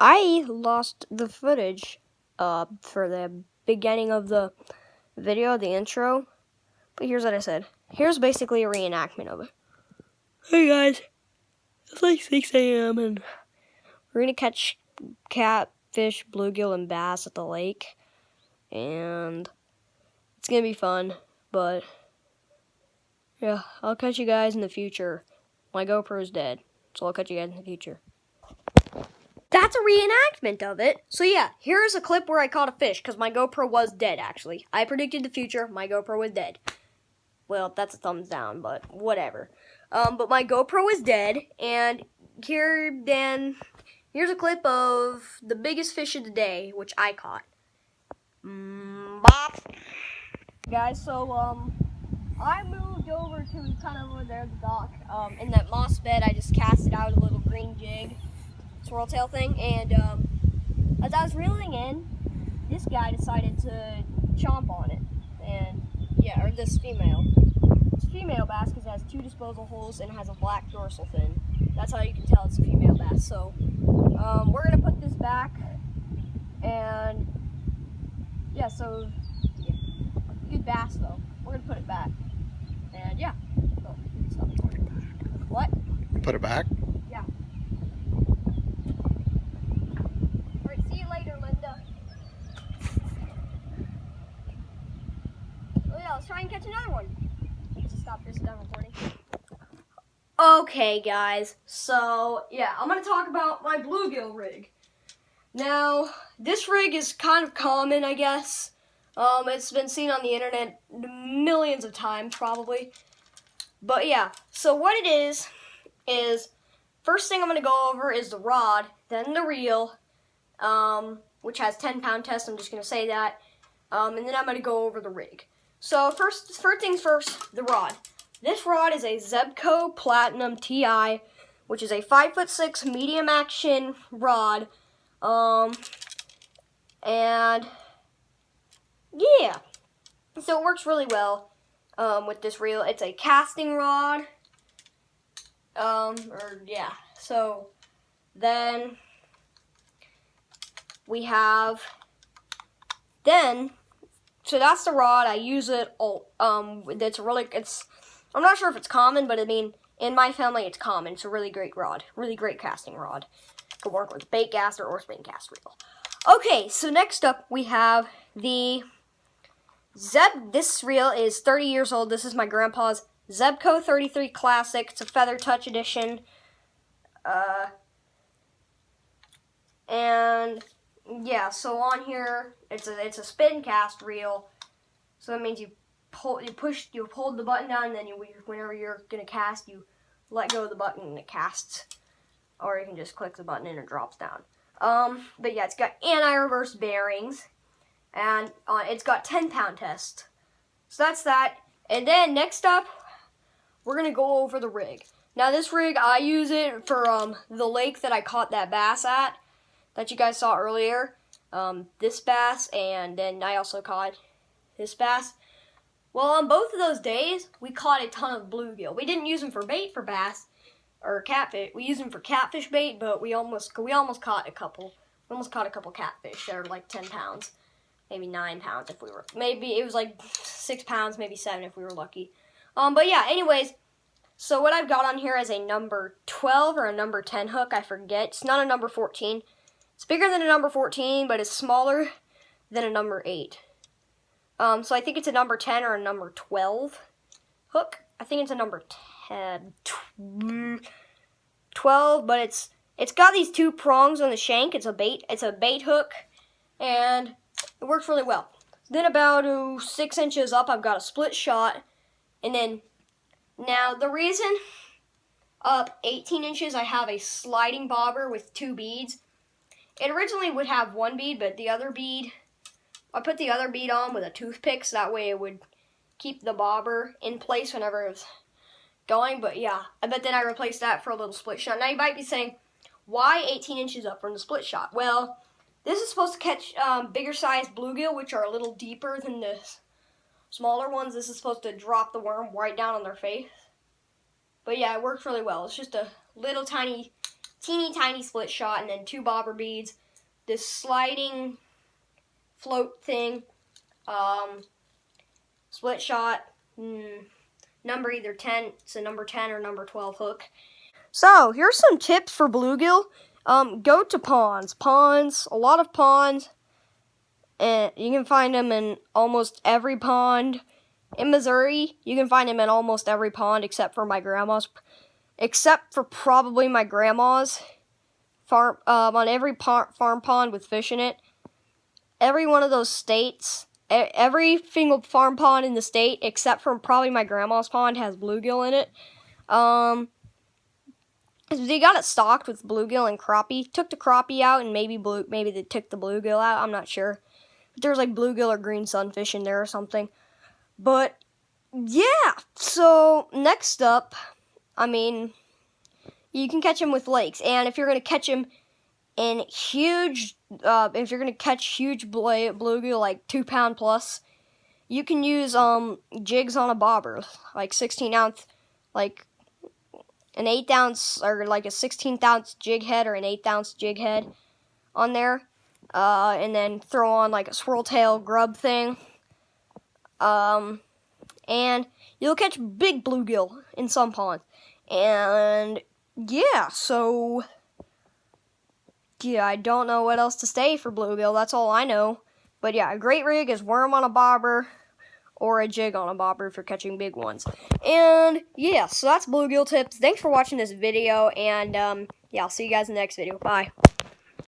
I lost the footage for the beginning of the video, the intro. But here's what I said. Here's basically a reenactment of it. Hey guys, it's like 6 a.m. and we're gonna catch catfish, bluegill, and bass at the lake. And it's gonna be fun, but yeah, I'll catch you guys in the future. My GoPro's dead, so I'll catch you guys in the future. That's a reenactment of it. So yeah, here's a clip where I caught a fish, because my GoPro was dead, actually. I predicted the future, my GoPro was dead. Well, that's a thumbs down, but whatever. But my GoPro is dead, and here's a clip of the biggest fish of the day, which I caught. Bop. Guys, so, I moved over to kind of over there, the dock. In that moss bed, I just casted out a little green jig swirltail thing, and as I was reeling in, this guy decided to chomp on it, and yeah, or this female bass, because it has 2 disposal holes and it has a black dorsal fin. That's how you can tell it's a female bass. So we're gonna put this back, and yeah, so yeah, good bass though. We're gonna put it back, and yeah. So, stop. What? Put it back? Yeah. See you later, Linda. Oh yeah, let's try and catch another one. Let's stop this done recording. Okay, guys. So yeah, I'm gonna talk about my bluegill rig. Now, this rig is kind of common, I guess. It's been seen on the internet millions of times, probably. But yeah, so what it is first thing I'm gonna go over is the rod, then the reel. Which has 10-pound test, I'm just going to say that. And then I'm going to go over the rig. So first things first, the rod. This rod is a Zebco Platinum TI, which is a 5'6" medium action rod. And yeah, so it works really well with this reel. It's a casting rod. So then we have, so that's the rod. I use it, I'm not sure if it's common, but I mean, in my family, it's common. It's a really great rod, really great casting rod. Could work with bait caster or spin cast reel. Okay, so next up, we have the this reel is 30 years old. This is my grandpa's Zebco 33 Classic. It's a Feather Touch edition. And yeah, so on here it's a spin cast reel. So that means you hold the button down, and then whenever you're gonna cast, you let go of the button and it casts, or you can just click the button and it drops down. But yeah, it's got anti-reverse bearings, and it's got 10-pound test. So that's that. And then next up, we're gonna go over the rig. Now this rig, I use it for the lake that I caught that bass at, that you guys saw earlier. This bass, and then I also caught this bass. Well, on both of those days, we caught a ton of bluegill. We didn't use them for bait for bass or catfish. We used them for catfish bait, but we almost caught a couple. We almost caught a couple catfish that are like 10 pounds, maybe 9 pounds if we were. Maybe it was like 6 pounds, maybe 7 if we were lucky. But yeah, anyways. So what I've got on here is a number 12 or a number 10 hook. I forget. It's not a number 14. It's bigger than a number 14, but it's smaller than a number 8. So I think it's a number 10 or a number 12 hook. I think it's a number 12, but it's got these 2 prongs on the shank. It's a bait hook, and it works really well. Then about 6 inches up, I've got a split shot, and then now the reason up 18 inches, I have a sliding bobber with 2 beads. It originally would have 1 bead, but the other bead, I put the other bead on with a toothpick, so that way it would keep the bobber in place whenever it was going. But yeah, but then I replaced that for a little split shot. Now you might be saying, why 18 inches up from the split shot? Well, this is supposed to catch bigger sized bluegill, which are a little deeper than the smaller ones. This is supposed to drop the worm right down on their face. But yeah, it works really well. It's just a little tiny teeny tiny split shot, and then 2 bobber beads, this sliding float thing, split shot, number either 10, it's a number 10 or number 12 hook. So here's some tips for bluegill. Go to ponds, a lot of ponds, and you can find them in almost every pond. In Missouri, you can find them in almost every pond except for probably my grandma's farm, on every farm pond with fish in it. Every one of those states, every single farm pond in the state except for probably my grandma's pond has bluegill in it. They got it stocked with bluegill and crappie. Took the crappie out and maybe they took the bluegill out. I'm not sure. But there's like bluegill or green sunfish in there or something. But yeah, so next up, I mean, you can catch them with lakes, and if you're gonna catch them in huge, if you're gonna catch huge bluegill like 2 pound plus, you can use jigs on a bobber, like 16 ounce, like an 8 ounce or like a 16th ounce jig head or an 8th ounce jig head on there, and then throw on like a swirl tail grub thing, and you'll catch big bluegill in some ponds. And yeah, so yeah, I don't know what else to say for bluegill. That's all I know. But yeah, a great rig is worm on a bobber or a jig on a bobber for catching big ones. And yeah, so that's bluegill tips. Thanks for watching this video, and yeah, I'll see you guys in the next video. Bye.